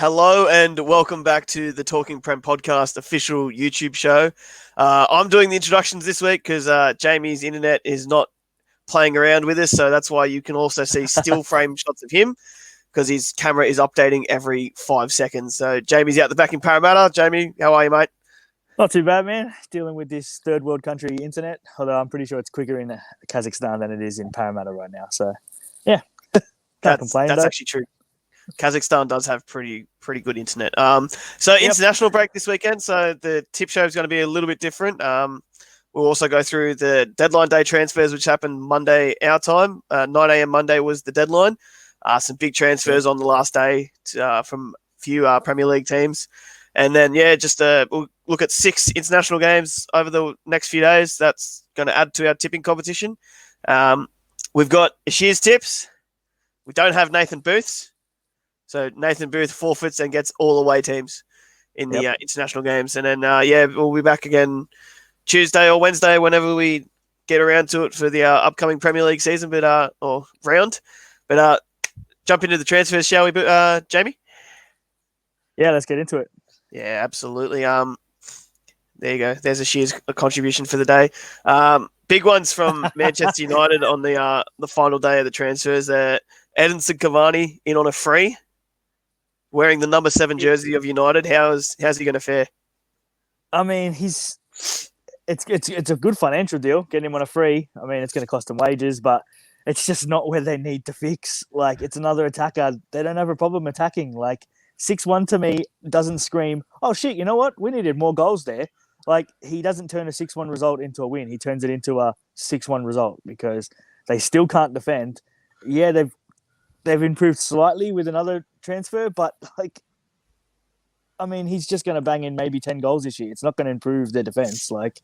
Hello and welcome back to the Talking Prem podcast official YouTube show. I'm doing the introductions this week because Jamie's internet is not playing around with us, so that's why you can also see still frame shots of him because his camera is updating every 5 seconds. So Jamie's out the back in Parramatta. Jamie, how are you, mate? Not too bad, man. Dealing with this third world country internet, although I'm pretty sure it's quicker in Kazakhstan than it is in Parramatta right now. So, yeah, can't complain. That's actually true. Kazakhstan does have pretty good internet. So international break this weekend. So the tip show is going to be a little bit different. We'll also go through the deadline day transfers, which happened Monday our time. 9 a.m. Monday was the deadline. Some big transfers on the last day from a few Premier League teams. And then, we'll look at 6 international games over the next few days. That's going to add to our tipping competition. We've got Aashir's tips. We don't have Nathan Booth's. So Nathan Booth forfeits and gets all away teams in the international games. And then, we'll be back again Tuesday or Wednesday whenever we get around to it for the upcoming Premier League season or round. But jump into the transfers, shall we, Jamie? Yeah, let's get into it. Yeah, absolutely. There you go. There's Aashir's contribution for the day. Big ones from Manchester United on the final day of the transfers. Edinson Cavani in on a free, wearing the number 7 jersey of United. How's he going to fare? I mean, it's a good financial deal getting him on a free. I mean, it's going to cost him wages, but it's just not where they need to fix. Like, it's another attacker. They don't have a problem attacking. Like, 6-1 to me doesn't scream, oh, shit, you know what? We needed more goals there. Like, he doesn't turn a 6-1 result into a win. He turns it into a 6-1 result because they still can't defend. Yeah, they've improved slightly with another transfer, but, like, I mean, he's just going to bang in maybe 10 goals this year. It's not going to improve their defense. Like,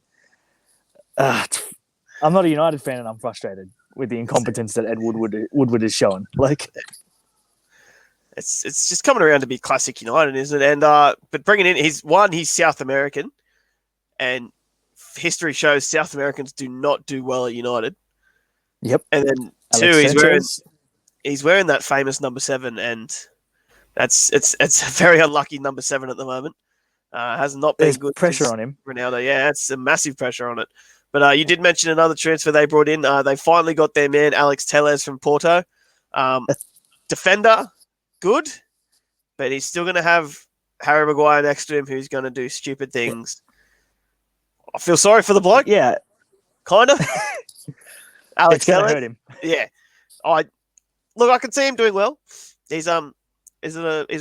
I'm not a United fan and I'm frustrated with the incompetence that Ed Woodward is showing. Like, It's just coming around to be classic United, isn't it? And but bringing in, he's South American, and history shows South Americans do not do well at United. Yep. And then he's wearing that famous number 7, and it's a very unlucky number 7 at the moment. Has not been good. Pressure on him, Ronaldo. Yeah, it's a massive pressure on it. But you did mention another transfer they brought in. They finally got their man Alex Telles from Porto, defender. Good, but he's still going to have Harry Maguire next to him who's going to do stupid things. I feel sorry for the bloke. Yeah. Kind of. Alex Telles hurt him. Yeah. I can see him doing well. He's a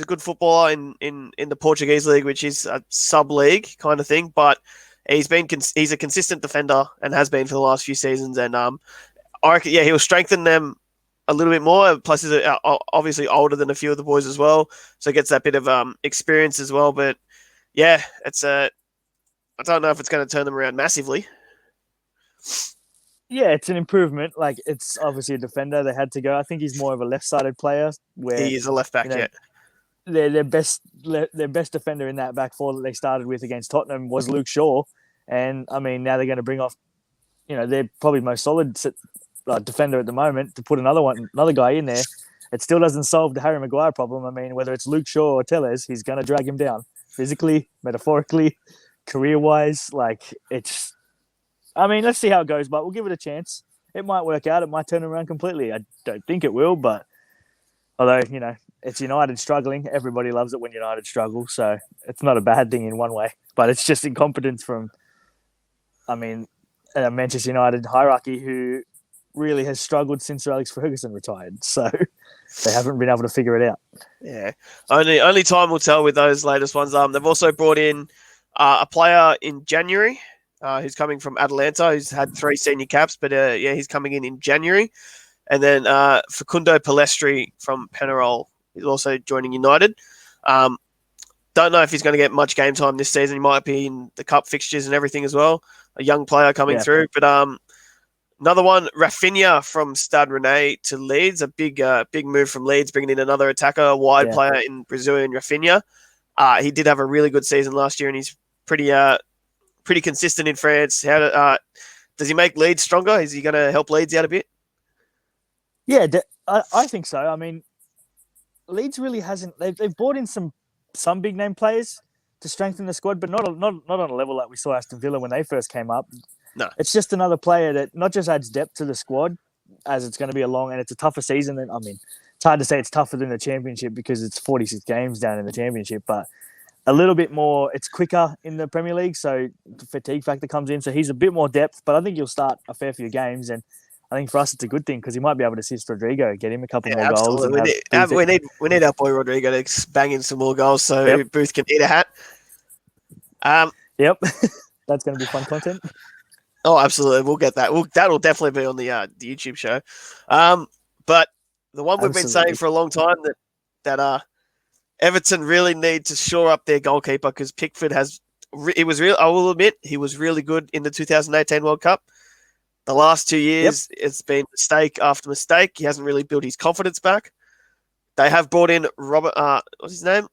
good footballer in the Portuguese league, which is a sub-league kind of thing, but he's a consistent defender and has been for the last few seasons, and I reckon, he'll strengthen them a little bit more. Plus, he's obviously older than a few of the boys as well, so gets that bit of experience as well. But yeah, I don't know if it's going to turn them around massively. Yeah, it's an improvement. Like, it's obviously a defender. They had to go. I think he's more of a left-sided player. Where he is a left back. Their best defender in that back four that they started with against Tottenham was Luke Shaw, and I mean, now they're going to bring off. They're probably most solid defender at the moment. To put another guy in there, it still doesn't solve the Harry Maguire problem. I mean, whether it's Luke Shaw or Telles, he's going to drag him down physically, metaphorically, career-wise. Like, let's see how it goes, but we'll give it a chance. It might work out. It might turn around completely. I don't think it will, but although, it's United struggling. Everybody loves it when United struggle, so it's not a bad thing in one way, but it's just incompetence from, Manchester United hierarchy, who really has struggled since Sir Alex Ferguson retired. So they haven't been able to figure it out. Yeah. Only time will tell with those latest ones. They've also brought in a player in January who's coming from Atalanta, who's had 3 senior caps, but he's coming in January. And then Facundo Palestri from Penarol is also joining United. Don't know if he's going to get much game time this season. He might be in the cup fixtures and everything as well. A young player coming through. But another one, Rafinha from Stade Rennais to Leeds. A big move from Leeds, bringing in another attacker, a wide player in Brazilian Rafinha. He did have a really good season last year, and he's pretty consistent in France. Does he make Leeds stronger? Is he going to help Leeds out a bit? Yeah, I think so. I mean, Leeds really hasn't. They've brought in some some big name players to strengthen the squad, but not on a level like we saw Aston Villa when they first came up. No. It's just another player that not just adds depth to the squad, as it's going to be and it's a tougher season than, it's hard to say it's tougher than the Championship because it's 46 games down in the Championship, but a little bit more, it's quicker in the Premier League, so the fatigue factor comes in. So he's a bit more depth, but I think he'll start a fair few games, and I think for us it's a good thing because he might be able to assist Rodrigo, get him a couple more goals. And we need our boy Rodrigo to bang in some more goals so Booth can eat a hat. Yep, that's going to be fun content. Oh, absolutely, we'll get that. That'll definitely be on the YouTube show. But the one we've been saying for a long time that Everton really need to shore up their goalkeeper because Pickford I will admit, he was really good in the 2018 World Cup. The last 2 years, It's been mistake after mistake. He hasn't really built his confidence back. They have brought in what's his name?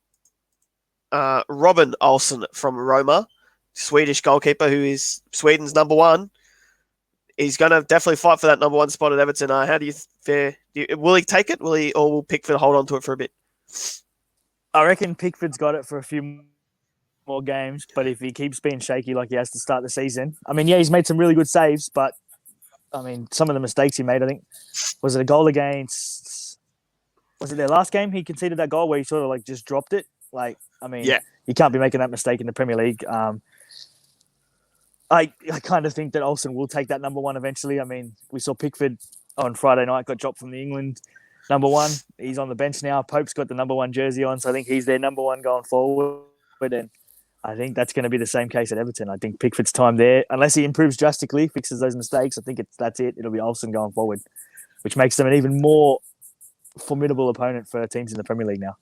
Robin Olsen from Roma, Swedish goalkeeper who is Sweden's number one. He's going to definitely fight for that number one spot at Everton. How do you fare? Will he take it? Or will Pickford hold on to it for a bit? I reckon Pickford's got it for a few more games, but if he keeps being shaky like he has to start the season, he's made some really good saves, but some of the mistakes he made, I think, was it a goal against, was it their last game? He conceded that goal where he sort of just dropped it. You can't be making that mistake in the Premier League. I kind of think that Olsen will take that number one eventually. We saw Pickford on Friday night got dropped from the England number one. He's on the bench now. Pope's got the number one jersey on, so I think he's their number one going forward. And I think that's going to be the same case at Everton. I think Pickford's time there, unless he improves drastically, fixes those mistakes, I think that's it. It'll be Olsen going forward, which makes them an even more formidable opponent for teams in the Premier League now.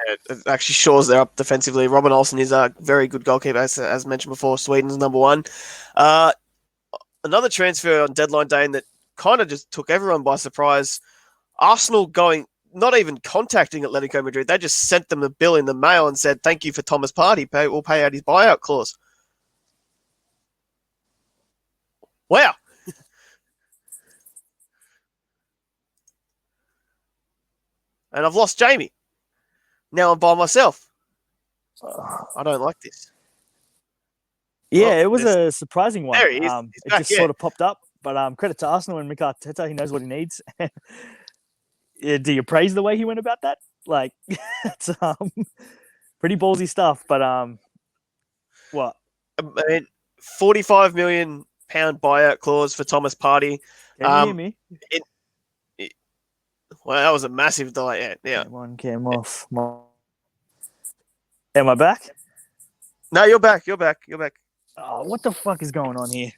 Yeah, it actually shores they're up defensively. Robin Olsen is a very good goalkeeper, as mentioned before. Sweden's number one. Another transfer on deadline day that kind of just took everyone by surprise. Arsenal not even contacting Atletico Madrid. They just sent them a bill in the mail and said, thank you for Thomas Partey. We'll pay out his buyout clause. Wow. And I've lost Jamie. Now I'm by myself. I don't like this. Yeah, it was a surprising one. There he is. It just sort of popped up. But credit to Arsenal and Mikel Arteta. He knows what he needs. Do you praise the way he went about that? It's pretty ballsy stuff. But what? £45 million buyout clause for Thomas Partey. Can you hear me? Well, that was a massive delay. Yeah. Came off. Am I back? No, you're back. Oh, what the fuck is going on here?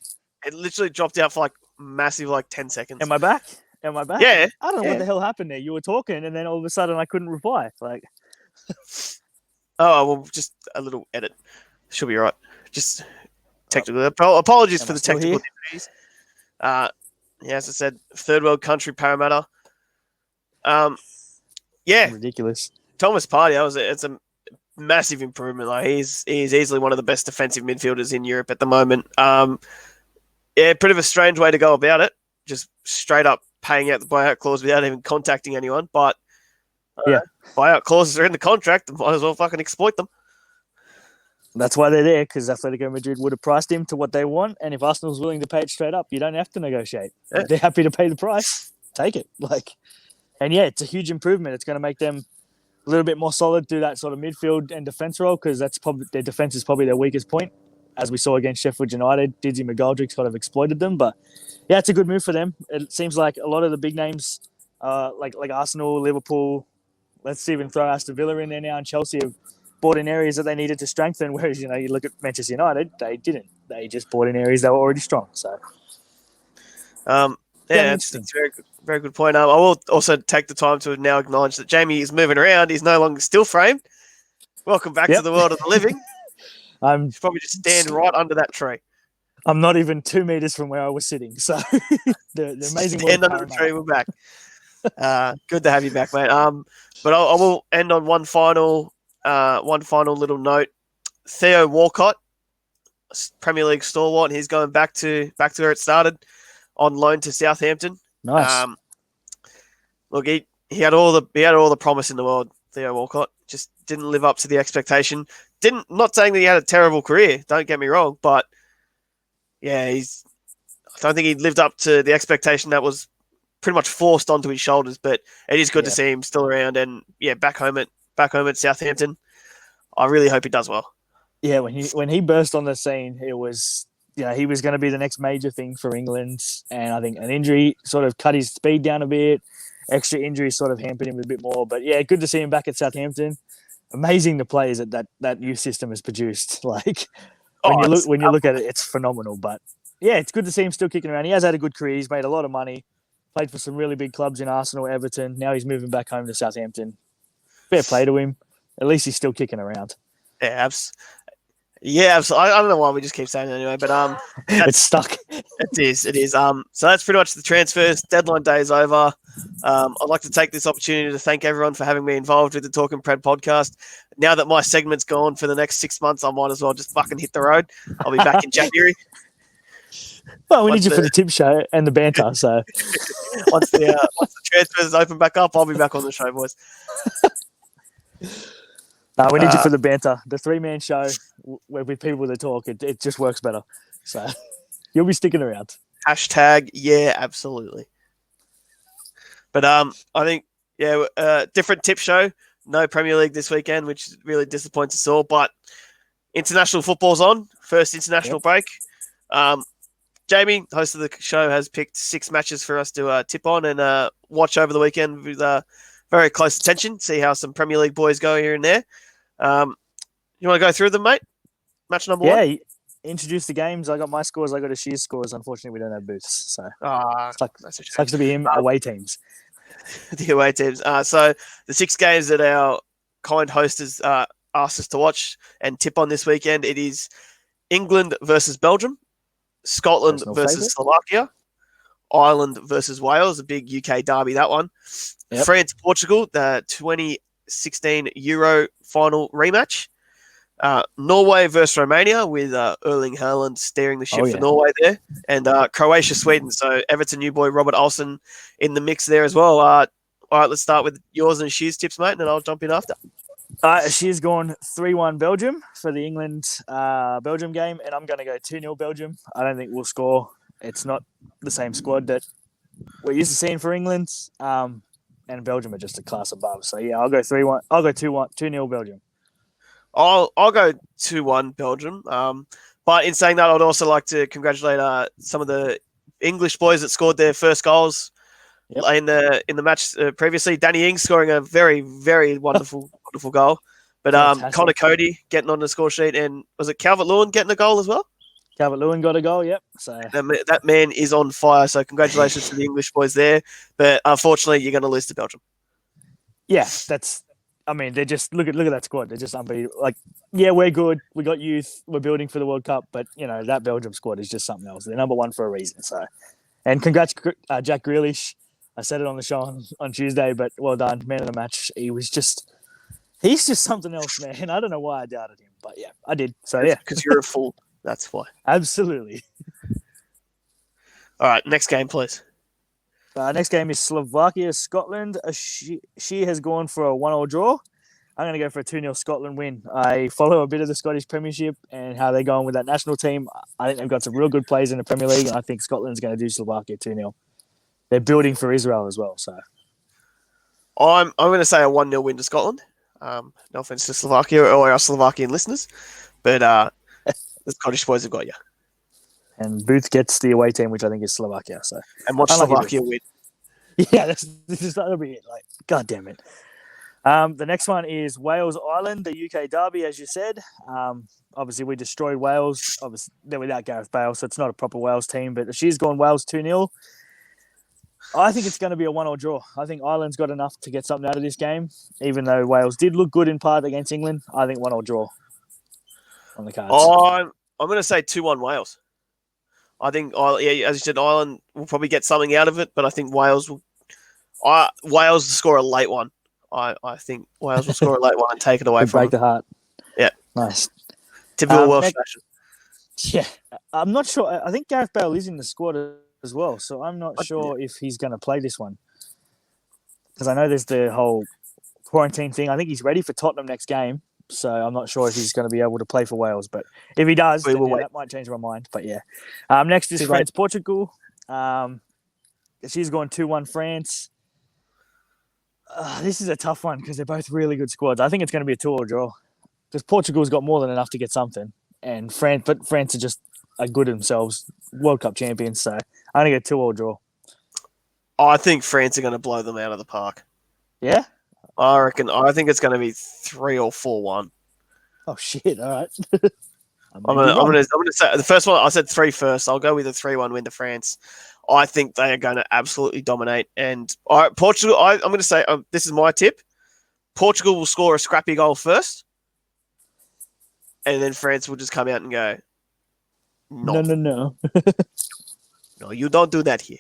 It literally dropped out for massive 10 seconds. Am I back? Yeah. I don't know what the hell happened there. You were talking and then all of a sudden I couldn't reply. Just a little edit. Should be right. Just technical. Apologies for the technical difficulties. As I said, third world country, Parramatta. Ridiculous. Thomas Partey, it's a massive improvement. He's easily one of the best defensive midfielders in Europe at the moment. Bit of a strange way to go about it. Just straight up paying out the buyout clause without even contacting anyone. But buyout clauses are in the contract. Might as well fucking exploit them. That's why they're there, because Atletico Madrid would have priced him to what they want. And if Arsenal's willing to pay it straight up, you don't have to negotiate. If they're happy to pay the price, take it. And it's a huge improvement. It's going to make them a little bit more solid through that sort of midfield and defense role, because that's probably their defense is probably their weakest point, as we saw against Sheffield United. Dizzy McGoldrick sort of exploited them, but it's a good move for them. It seems like a lot of the big names, like Arsenal, Liverpool, let's even throw Aston Villa in there now, and Chelsea have bought in areas that they needed to strengthen. Whereas you look at Manchester United, they didn't. They just bought in areas that were already strong. So, it's a very good point. I will also take the time to now acknowledge that Jamie is moving around. He's no longer still framed. Welcome back to the world of the living. You should probably just stand right under that tree. I'm not even 2 meters from where I was sitting. So the amazing. Stand under the tree. We're back. Good to have you back, mate. But I will end on one final little note. Theo Walcott, Premier League stalwart, he's going back to where it started, on loan to Southampton. Nice. Look, he had all the promise in the world. Theo Walcott, just didn't live up to the expectation. Not saying that he had a terrible career, don't get me wrong, but yeah, I don't think he lived up to the expectation that was pretty much forced onto his shoulders. But it is good to see him still around, and back home at Southampton. I really hope he does well. Yeah, when he burst on the scene, it was he was going to be the next major thing for England, and I think an injury sort of cut his speed down a bit. Extra injuries sort of hampered him a bit more, but yeah, good to see him back at Southampton. Amazing the players that youth system has produced. Like when you look at it, it's phenomenal. But yeah, it's good to see him still kicking around. He has had a good career. He's made a lot of money. Played for some really big clubs in Arsenal, Everton. Now he's moving back home to Southampton. Fair play to him. At least he's still kicking around. Yeah, absolutely. I don't know why we just keep saying it anyway, but it's stuck. It is. So that's pretty much the transfers. Deadline day is over. I'd like to take this opportunity to thank everyone for having me involved with the Talkin Pred podcast. Now that my segment's gone for the next 6 months, I might as well just fucking hit the road. I'll be back in January. Well, we need you for the tip show and the banter. So once the transfers open back up, I'll be back on the show, boys. No, we need you for the banter. The 3-man show with people that talk, it just works better. So you'll be sticking around. Hashtag, yeah, absolutely. But I think, different tip show. No Premier League this weekend, which really disappoints us all. But international football's on. First international break. Jamie, host of the show, has picked 6 matches for us to tip on and watch over the weekend with very close attention. See how some Premier League boys go here and there. You want to go through them, mate? Match number 1? Yeah, introduce the games. I got my scores. I got Aashir's scores. Unfortunately, we don't have booths. So sucks to be him. Away teams. The away teams. So the 6 games that our kind host has asked us to watch and tip on this weekend, it is England versus Belgium, Scotland versus Slovakia, Ireland versus Wales, a big UK derby, that one. Yep. France, Portugal, the 2016 Euro final rematch. Norway versus Romania with Erling Haaland steering the ship for Norway there. And Croatia, Sweden. So Everton new boy Robert Olsen in the mix there as well. All right, let's start with yours and Aashir's tips, mate, and then I'll jump in after. Aashir's gone 3-1 Belgium for the England-Belgium game, and I'm going to go 2-0 Belgium. I don't think we'll score. It's not the same squad that we're used to seeing for England, and Belgium are just a class above. So, yeah, I'll go 3-1. I'll go 2-0 Belgium. I'll go 2-1 Belgium. But in saying that, I'd also like to congratulate some of the English boys that scored their first goals in the match previously. Danny Ings scoring a very, very wonderful goal. But Connor Cody getting on the score sheet, and was it Calvert-Lewin getting a goal as well? Calvert-Lewin got a goal, yep. So that man is on fire. So congratulations to the English boys there. But unfortunately, you're going to lose to Belgium. Yeah, they're just look at that squad. They're just unbeatable. Like, yeah, we're good. We got youth. We're building for the World Cup, but that Belgium squad is just something else. They're number 1 for a reason. So, and congrats, Jack Grealish. I said it on the show on Tuesday, but well done, man of the match. He's just something else, man. I don't know why I doubted him, but yeah, I did. So yeah, because you're a fool. That's why. Absolutely. All right, next game, please. Next game is Slovakia, Scotland. She has gone for a 1-1 draw. I'm going to go for a 2-0 Scotland win. I follow a bit of the Scottish Premiership and how they're going with that national team. I think they've got some real good players in the Premier League, and I think Scotland's going to do Slovakia 2-0. They're building for Israel as well. So I'm going to say a 1-0 win to Scotland. No offense to Slovakia or our Slovakian listeners, but the Scottish boys have got you. And Booth gets the away team, which I think is Slovakia. So and watch Slovakia win. Yeah, that'll be it. Like, God damn it. The next one is Wales Ireland, the UK derby, as you said. Obviously, we destroyed Wales. Obviously, they're without Gareth Bale, so it's not a proper Wales team. But she's gone Wales 2-0. I think it's going to be a 1-1 draw. I think Ireland's got enough to get something out of this game, even though Wales did look good in part against England. I think 1-1 draw on the cards. I'm going to say 2-1 Wales. I think, as you said, Ireland will probably get something out of it, but I think Wales will score a late one. I think Wales will score a late one and take it away from break the heart. Yeah. Nice. Typical Welsh fashion. Yeah. I'm not sure. I think Gareth Bale is in the squad as well, so I'm not sure if he's going to play this one. Because I know there's the whole quarantine thing. I think he's ready for Tottenham next game. So I'm not sure if he's going to be able to play for Wales. But if he does, then that might change my mind. But yeah. Next is France-Portugal. She's going 2-1 France. This is a tough one because they're both really good squads. I think it's going to be a 2-2 draw because Portugal's got more than enough to get something. And France are just good themselves, World Cup champions. So I'm going to get 2-2 draw. I think France are going to blow them out of the park. Yeah? I think it's going to be 3 or 4-1. Oh shit! All right. I'm gonna say the first one. I said 3 first. I'll go with a 3-1 win to France. I think they are going to absolutely dominate. And Portugal. I'm going to say this is my tip. Portugal will score a scrappy goal first, and then France will just come out and go. No. No, you don't do that here.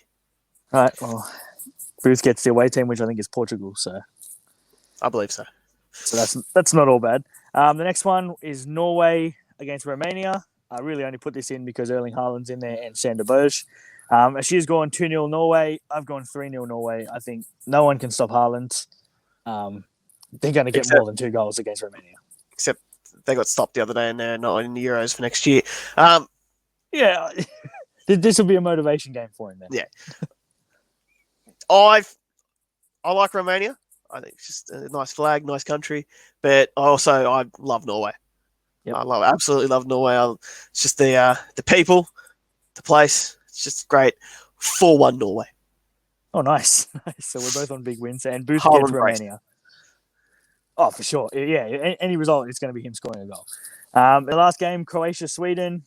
All right. Well, Bruce gets the away team, which I think is Portugal. So. I believe so. So that's not all bad. The next one is Norway against Romania. I really only put this in because Erling Haaland's in there and Sander Berge. She's going 2-0 Norway. I've gone 3-0 Norway. I think no one can stop Haaland. They're going to get more than 2 goals against Romania. Except they got stopped the other day and they're not in the Euros for next year. Yeah, this will be a motivation game for him then. Yeah. I like Romania. I think it's just a nice flag, nice country. But I love Norway. Yep. Absolutely love Norway. It's just the people, the place. It's just great. 4-1 Norway. Oh, nice. So we're both on big wins. And Booth gets Romania. Oh, for sure. Yeah, any result, it's going to be him scoring a goal. The last game, Croatia-Sweden.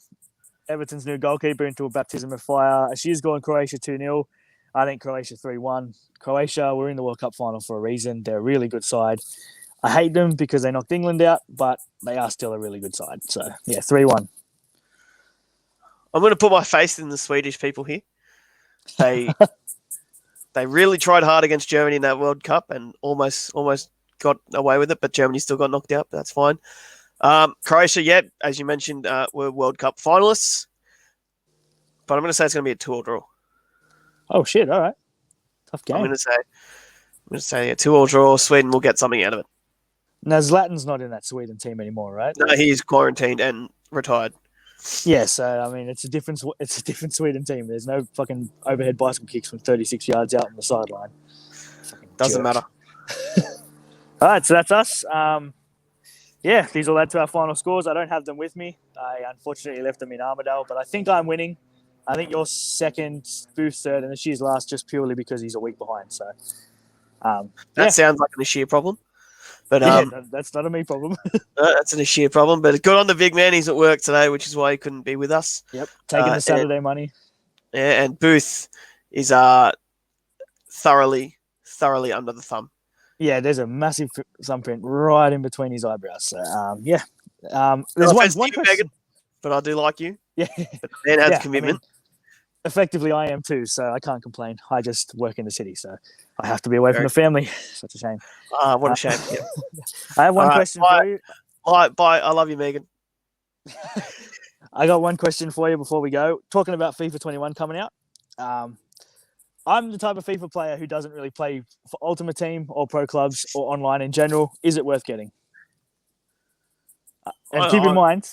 Everton's new goalkeeper into a baptism of fire. She's going Croatia 2-0. I think Croatia 3-1. Croatia were in the World Cup final for a reason. They're a really good side. I hate them because they knocked England out, but they are still a really good side. So, yeah, 3-1. I'm going to put my faith in the Swedish people here. They really tried hard against Germany in that World Cup and almost got away with it, but Germany still got knocked out, but that's fine. Croatia, as you mentioned, were World Cup finalists, but I'm going to say it's going to be a 2-2 draw. Oh shit! All right, tough game. I'm going to say a 2-2 draw. Sweden will get something out of it. Now Zlatan's not in that Sweden team anymore, right? No, he's quarantined and retired. Yeah, so I mean, it's a different Sweden team. There's no fucking overhead bicycle kicks from 36 yards out on the sideline. Doesn't matter. All right, so that's us. These all add to our final scores. I don't have them with me. I unfortunately left them in Armadale, but I think I'm winning. I think you're second, Booth third, and she's last just purely because he's a week behind. So that sounds like an Aashir problem. But that's not a me problem. That's an Aashir problem. But good on the big man. He's at work today, which is why he couldn't be with us. Yep, taking the Saturday money. Yeah, and Booth is thoroughly under the thumb. Yeah, there's a massive thumbprint right in between his eyebrows. So there's one question. Megan, but I do like you. Yeah, but the man has commitment. Effectively, I am too, so I can't complain. I just work in the city, so I have to be away from the family. Such a shame. What a shame. Yeah. I have one question for you. Bye. I love you, Megan. I got one question for you before we go. Talking about FIFA 21 coming out. I'm the type of FIFA player who doesn't really play for Ultimate Team or pro clubs or online in general. Is it worth getting? And keep in mind,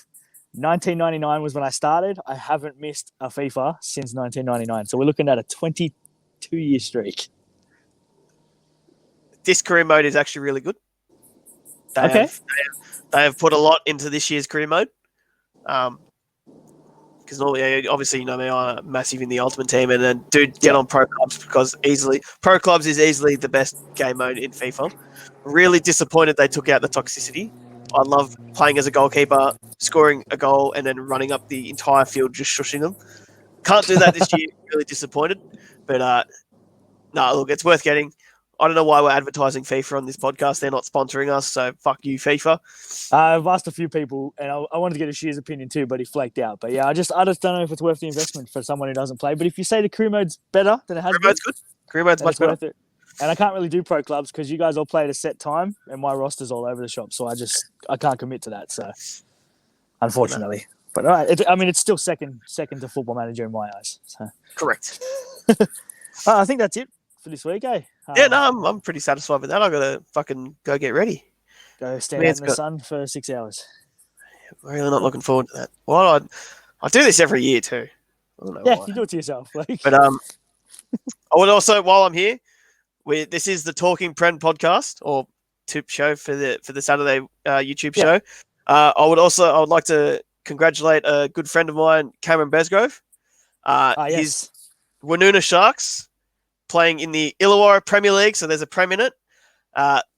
1999 was when I started. I haven't missed a FIFA since 1999. So we're looking at a 22-year streak. This career mode is actually really good. They have put a lot into this year's career mode. Because normally, obviously, you know me, I'm massive in the Ultimate Team, and then get on Pro Clubs because Pro Clubs is easily the best game mode in FIFA. Really disappointed they took out the toxicity. I love playing as a goalkeeper, scoring a goal, and then running up the entire field just shushing them. Can't do that this year. Really disappointed. But look, it's worth getting. I don't know why we're advertising FIFA on this podcast. They're not sponsoring us, so fuck you, FIFA. I've asked a few people, and I wanted to get Aashir's opinion too, but he flaked out. But yeah, I just don't know if it's worth the investment for someone who doesn't play. But if you say the career mode's better than it has been, career mode's good. Career mode's much better. Worth it. And I can't really do pro clubs because you guys all play at a set time, and my roster's all over the shop, so I can't commit to that. So unfortunately, but all right, it's still second to Football Manager in my eyes. So. Correct. I think that's it for this week, eh? Yeah, no, I'm pretty satisfied with that. I gotta fucking go get ready. Go stand out in the sun for 6 hours. Really not looking forward to that. Well, I do this every year too. I don't know why. You do it to yourself. But I would also, while I'm here, this is the Talking Prem podcast or tip show for the Saturday YouTube show. I would like to congratulate a good friend of mine, Cameron Besgrove. Yes. His Woonona Sharks playing in the Illawarra Premier League, so there's a Prem in it.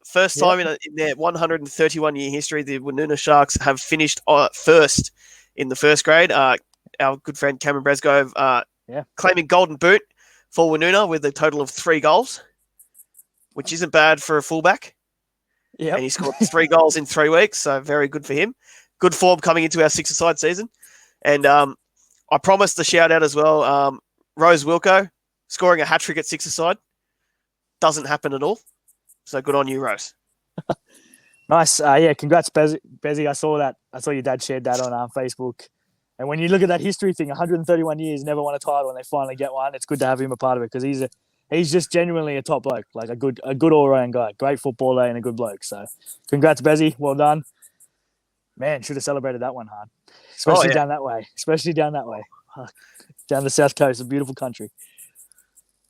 First time in their 131-year history, the Woonona Sharks have finished first in the first grade. Our good friend Cameron Besgrove claiming golden boot for Woonona with a total of 3 goals, which isn't bad for a fullback. Yeah, and he scored 3 goals in 3 weeks, so very good for him. Good form coming into our 6-a-side season. And I promised a shout-out as well. Rose Wilco scoring a hat-trick at 6-a-side. Doesn't happen at all. So good on you, Rose. Nice. Congrats, Bezzy. I saw that. I saw your dad shared that on Facebook. And when you look at that history thing, 131 years, never won a title, and they finally get one. It's good to have him a part of it because he's just genuinely a top bloke, like a good all-round guy, great footballer and a good bloke. So congrats, Bezzy. Well done. Man, should have celebrated that one hard, especially down that way. Down the south coast, a beautiful country.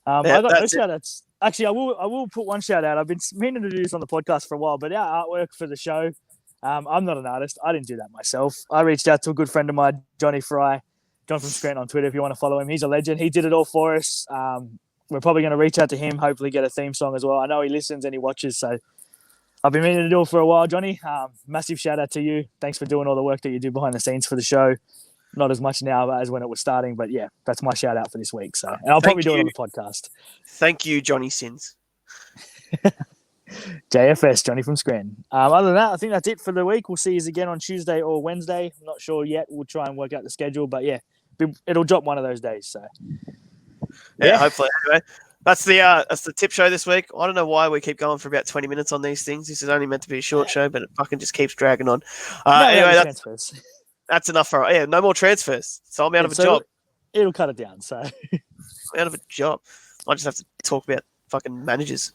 I got no shout-outs. Actually, I will put one shout-out. I've been meaning to do this on the podcast for a while, but our artwork for the show, I'm not an artist. I didn't do that myself. I reached out to a good friend of mine, Johnny Fry, John from Scranton on Twitter if you want to follow him. He's a legend. He did it all for us. We're probably going to reach out to him, hopefully get a theme song as well. I know he listens and he watches, so I've been meaning to do it for a while, Johnny. Massive shout-out to you. Thanks for doing all the work that you do behind the scenes for the show. Not as much now as when it was starting, but yeah, that's my shout out for this week. So, and I'll probably do it on the podcast. Thank you, Johnny Sins. JFS, Johnny from Scranton. Other than that, I think that's it for the week. We'll see you again on Tuesday or Wednesday. I'm not sure yet. We'll try and work out the schedule, but yeah, it'll drop one of those days. So, yeah, hopefully. Anyway, that's the tip show this week. I don't know why we keep going for about 20 minutes on these things. This is only meant to be a short show, but it fucking just keeps dragging on. Anyway, that's enough for no more transfers. So I'm out of a job. It'll cut it down. So I'm out of a job. I just have to talk about fucking managers.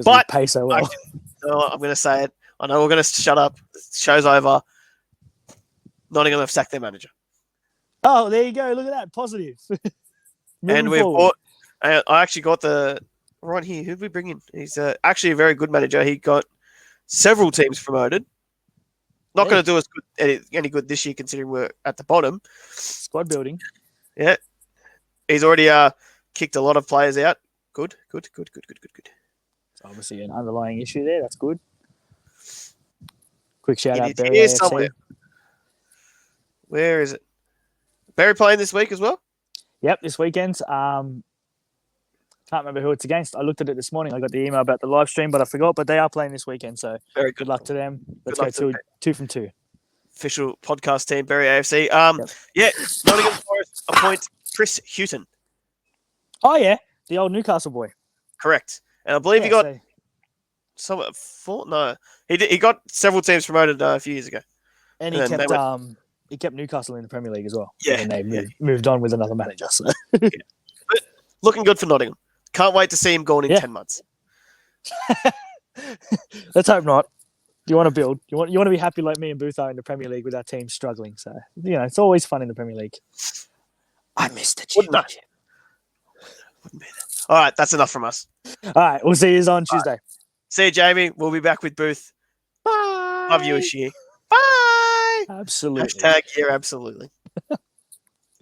But pay so well. I'm going to say it. I know we're going to shut up. The show's over. Nottingham have sacked their manager. Oh, there you go. Look at that. Positive. And we've bought. I actually got right here. Who did we bring in? He's actually a very good manager. He got several teams promoted. Not going to do us any good this year, considering we're at the bottom. Squad building. Yeah. He's already kicked a lot of players out. Good. It's obviously an underlying issue there. That's good. Quick shout out, Barry AFC. Somewhere. Where is it? Barry playing this week as well? Yep, this weekend. Can't remember who it's against. I looked at it this morning. I got the email about the live stream, but I forgot. But they are playing this weekend, so very good luck to them. Let's go 2 from 2. Official podcast team, Barry AFC. Nottingham Forest appoint Chris Hughton. Oh yeah, the old Newcastle boy. Correct, and I believe he got he got several teams promoted a few years ago, and he kept Newcastle in the Premier League as well. Yeah, and they moved on with another manager. So. But looking good for Nottingham. Can't wait to see him gone in 10 months. Let's hope not. You want to build. You want to be happy like me and Booth are in the Premier League with our team struggling. So, it's always fun in the Premier League. I missed the championship. Wouldn't be that. All right, that's enough from us. All right, we'll see you on Tuesday. Right. See you, Jamie. We'll be back with Booth. Bye. Love you, Aashir. Bye. Absolutely. #, absolutely.